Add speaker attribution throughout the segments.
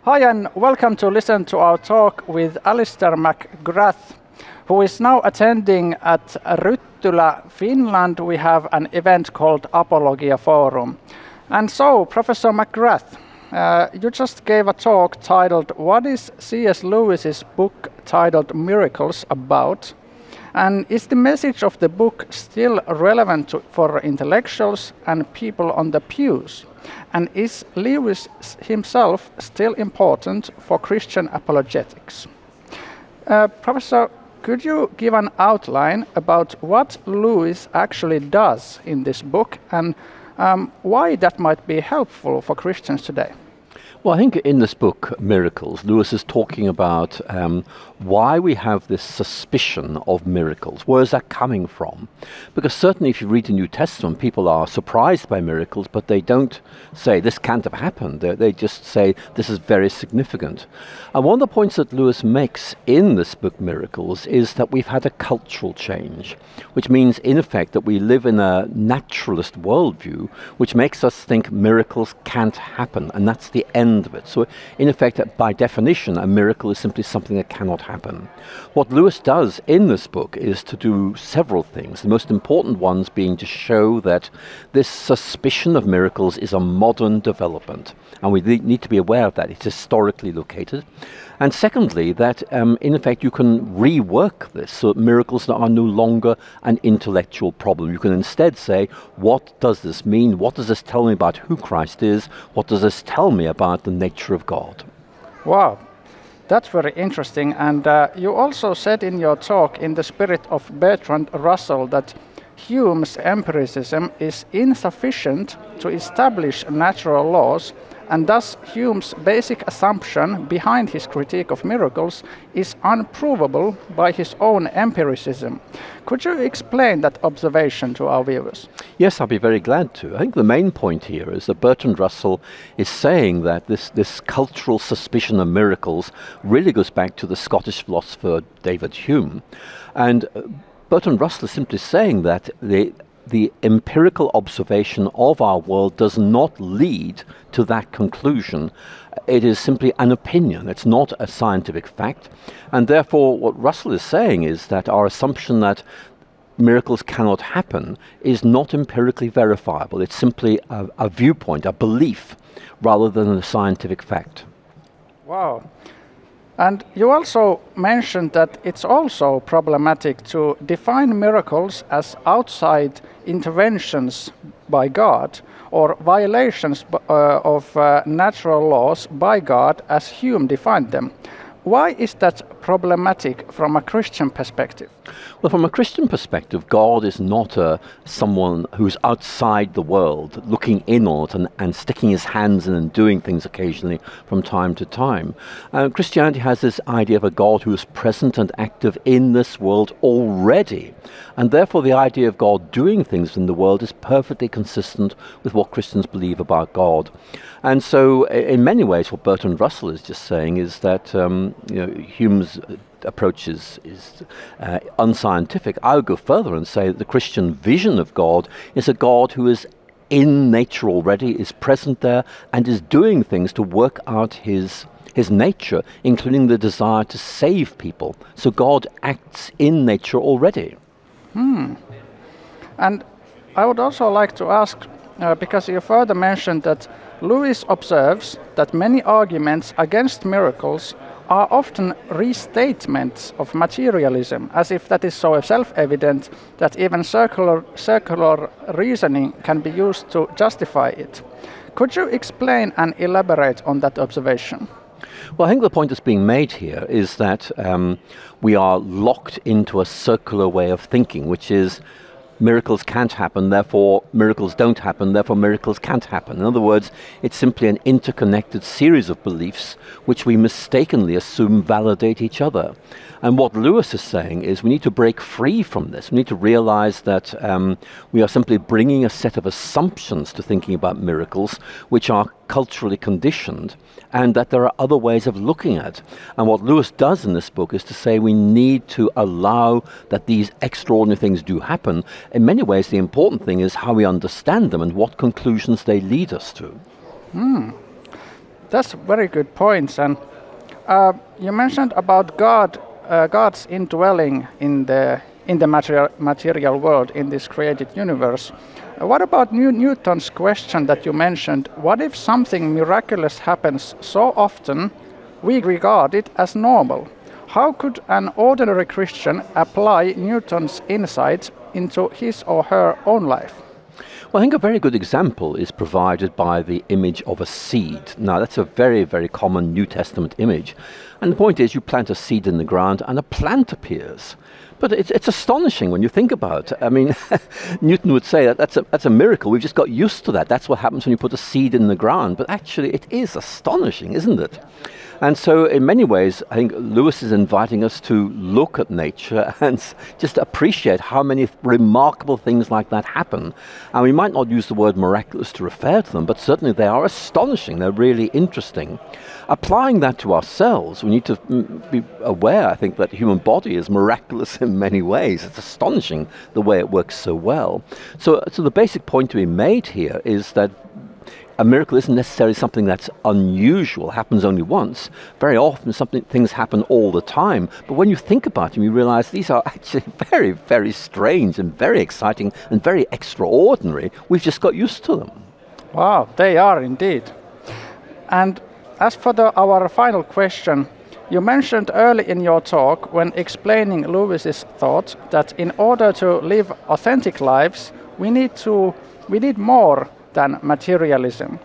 Speaker 1: Hi and welcome to listen to our talk with Alister McGrath, who is now attending at Ryttylä, Finland. We have an event called Apologiaforum. And so, Professor McGrath, you just gave a talk titled, "What is C.S. Lewis's book titled Miracles about? And is the message of the book still relevant for intellectuals and people on the pews? And is Lewis himself still important for Christian apologetics?" Professor, could you give an outline about what Lewis actually does in this book and why that might be helpful for Christians today?
Speaker 2: Well, I think in this book, Miracles, Lewis is talking about why we have this suspicion of miracles. Where is that coming from? Because certainly if you read the New Testament, people are surprised by miracles, but they don't say, this can't have happened. They just say, this is very significant. And one of the points that Lewis makes in this book, Miracles, is that we've had a cultural change, which means, in effect, that we live in a naturalist worldview, which makes us think miracles can't happen, and that's the end of it. So in effect, by definition, a miracle is simply something that cannot happen. What Lewis does in this book is to do several things, the most important ones being to show that this suspicion of miracles is a modern development, and we need to be aware of that. It's historically located. And secondly, that in effect you can rework this so that miracles are no longer an intellectual problem. You can instead say, what does this mean? What does this tell me about who Christ is? What does this tell me about the nature of God?
Speaker 1: Wow, that's very interesting. And you also said in your talk, in the spirit of Bertrand Russell, that Hume's empiricism is insufficient to establish natural laws, and thus Hume's basic assumption behind his critique of miracles is unprovable by his own empiricism. Could you explain that observation to our viewers?
Speaker 2: Yes, I'll be very glad to. I think the main point here is that Bertrand Russell is saying that this cultural suspicion of miracles really goes back to the Scottish philosopher David Hume. And Bertrand Russell is simply saying that the empirical observation of our world does not lead to that conclusion. It is simply an opinion. It's not a scientific fact. And therefore, what Russell is saying is that our assumption that miracles cannot happen is not empirically verifiable. It's simply a viewpoint, a belief, rather than a scientific fact.
Speaker 1: Wow. And you also mentioned that it's also problematic to define miracles as outside interventions by God or violations of natural laws by God as Hume defined them. Why is that problematic from a Christian perspective?
Speaker 2: Well, from a Christian perspective, God is not someone who's outside the world, looking in on it and sticking his hands in and doing things occasionally from time to time. Christianity has this idea of a God who is present and active in this world already. And therefore the idea of God doing things in the world is perfectly consistent with what Christians believe about God. And so in many ways what Bertrand Russell is just saying is that Hume's approach is unscientific. I would go further and say that the Christian vision of God is a God who is in nature already, is present there, and is doing things to work out his nature, including the desire to save people. So God acts in nature already.
Speaker 1: And I would also like to ask, because you further mentioned that Lewis observes that many arguments against miracles are often restatements of materialism, as if that is so self-evident that even circular reasoning can be used to justify it. Could you explain and elaborate on that observation?
Speaker 2: Well, I think the point that's being made here is that we are locked into a circular way of thinking, which is miracles can't happen, therefore miracles don't happen, therefore miracles can't happen. In other words, it's simply an interconnected series of beliefs which we mistakenly assume validate each other. And what Lewis is saying is we need to break free from this. We need to realize that we are simply bringing a set of assumptions to thinking about miracles which are culturally conditioned, and that there are other ways of looking at. And what Lewis does in this book is to say we need to allow that these extraordinary things do happen. In many ways, the important thing is how we understand them and what conclusions they lead us to.
Speaker 1: That's very good points. And you mentioned about God's indwelling in the material world, in this created universe. What about Newton's question that you mentioned? What if something miraculous happens so often we regard it as normal? How could an ordinary Christian apply Newton's insights into his or her own life?
Speaker 2: Well, I think a very good example is provided by the image of a seed. Now, that's a very, very common New Testament image. And the point is, you plant a seed in the ground and a plant appears. But it's astonishing when you think about it. I mean, Newton would say that that's a miracle. We've just got used to that. That's what happens when you put a seed in the ground. But actually, it is astonishing, isn't it? And so in many ways, I think Lewis is inviting us to look at nature and just appreciate how many remarkable things like that happen. And we might not use the word miraculous to refer to them, but certainly they are astonishing. They're really interesting. Applying that to ourselves, we need to be aware, I think, that the human body is miraculous in many ways. It's astonishing the way it works so well. So the basic point to be made here is that a miracle isn't necessarily something that's unusual, happens only once. Very often things happen all the time. But when you think about them, you realize these are actually very, very strange and very exciting and very extraordinary. We've just got used to them.
Speaker 1: Wow, they are indeed. And as for our final question, you mentioned early in your talk when explaining Lewis's thoughts that in order to live authentic lives, we need more than materialism.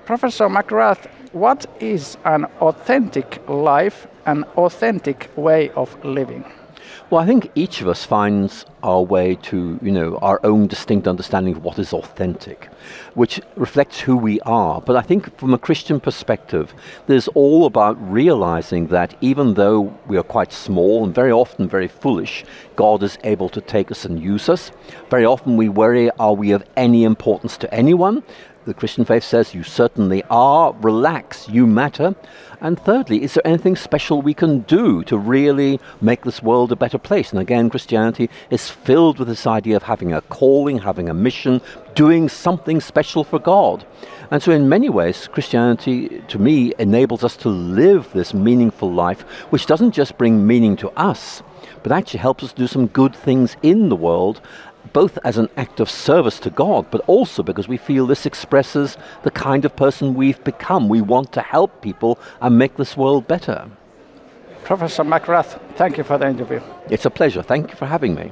Speaker 1: Professor McGrath, what is an authentic life, an authentic way of living?
Speaker 2: Well, I think each of us finds our way to, our own distinct understanding of what is authentic, which reflects who we are. But I think from a Christian perspective, there's all about realizing that even though we are quite small and very often very foolish, God is able to take us and use us. Very often we worry, are we of any importance to anyone? The Christian faith says you certainly are. Relax, you matter. And thirdly, is there anything special we can do to really make this world a better place? And again, Christianity is filled with this idea of having a calling, having a mission, doing something special for God. And so in many ways, Christianity, to me, enables us to live this meaningful life, which doesn't just bring meaning to us, but actually helps us do some good things in the world, both as an act of service to God, but also because we feel this expresses the kind of person we've become. We want to help people and make this world better.
Speaker 1: Professor McGrath, thank you for the interview.
Speaker 2: It's a pleasure. Thank you for having me.